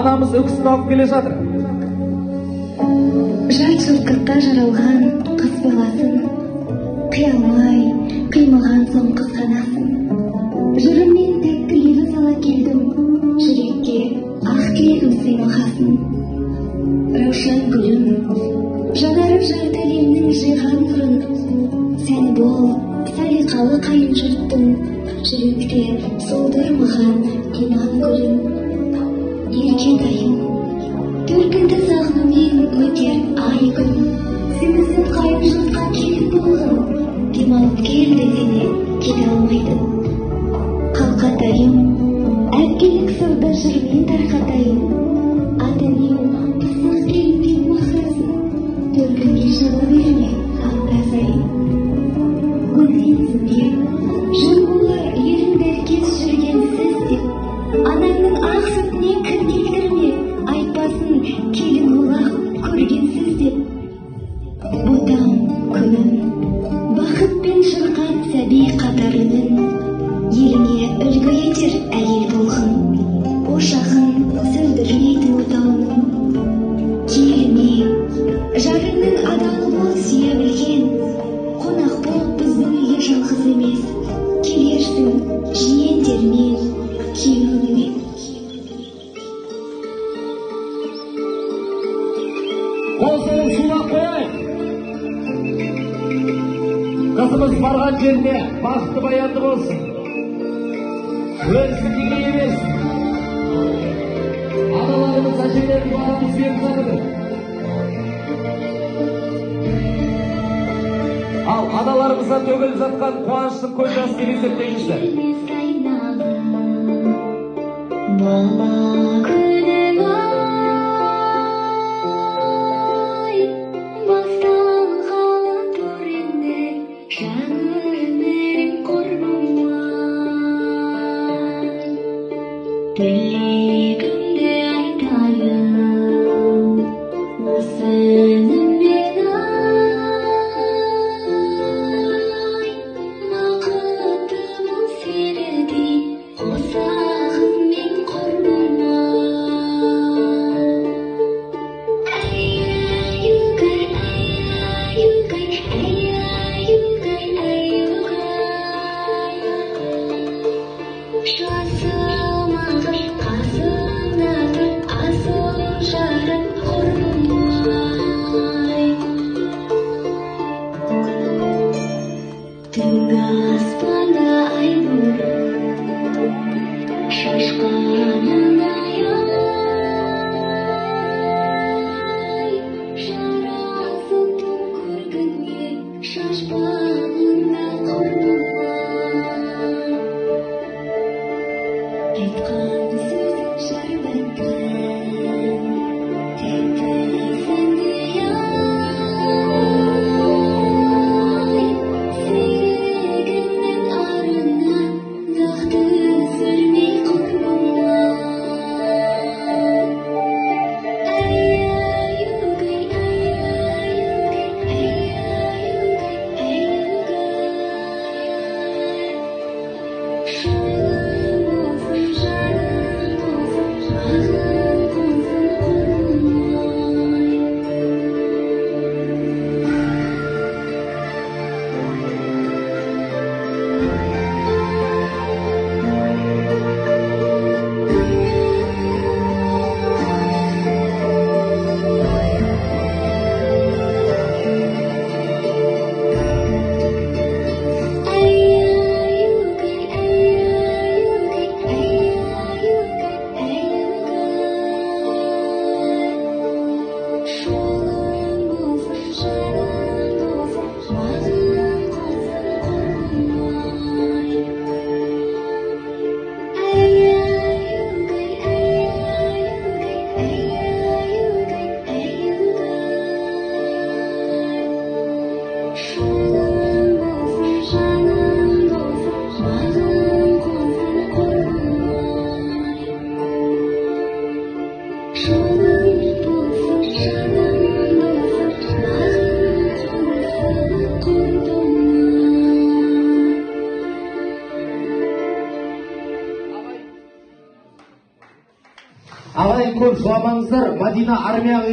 анамыз өксіп алып келе жатыр. Жат жылқыққа жаралған қыз баласын, қиялмай, қимылған соң қызғанасың. Жырыммен тәтті лебі сала келдім, жүрекке ақ тілегім сыйлағасын. Раушан гүлім, жанарып жарты әлемнің жиған нұрын, сәні бол, салиқалы қайын жұрттың, жүректе солдыр маған иман гүлін. Еркен айым, төркінді сағынумен өтер ай күн, сіңісін қайын жұртқа келіп болғым, демалып келді сені кете алмайдым. Қалқатайым, әпкелік сырды жырмен тарқатайым, ата-енем пысық келінмен мақтасын, төркінге шыға берме ақтасайым. Гүлсенсің деп, жыр болар ерінді кез жүрген сіз деп, анаңның ақ сүтіне кір келтірме, айтпасын келін олақ көргенсіз деп. Ботам күнім, бақытпен шырқап сәби қатарының, еліңе үлгі етер әйел болғын, ошағын сөндірмейтін отауының. Келіне, жарыңның адалы бол сүйе білген, қонақ болып біздің үйге жалғыз емес, келерсің жиендермен, күйеуіңмен. Қосылып шулап қойайық. Қызымыз барған жеріне бақытты баянды болсын. Өзіңдегі емес. Аналарымыз, әжелеріміз бағамыз беріп жатыр. Ал аналарымыздан төгіліп жатқан қуаныштың көз жасы деп есептеңіздер. Бала күнім ай, басталғалы тұр енді жаңылмерім құрбыма. Тілегімді айтайын, осыныммен ай, бақытты бол серідей қосағыммен құрбыма. Ай-ай-югай, ай-ай-югай, ай-ай-югай, ай-югай. Жасымағыр қасымда тұр, асыл жарым құрбым-ай. Түнгі аспанда ай нұры, шашқаның ай-ай. Жарасып түн көргенге, шашпағында құрбым-ай. Айтқан сөзің жар бәлкім, тәтті сәнді ай. Сүйгеннің арынан зақты сүрмей құрбым-ай. Ай-ай-югай, ай-ай-югай, ай-ай-югай, ай-югай. Шағын болсын, жарым болсын, Ағайын көп жыламаңыздар, Мадина армияға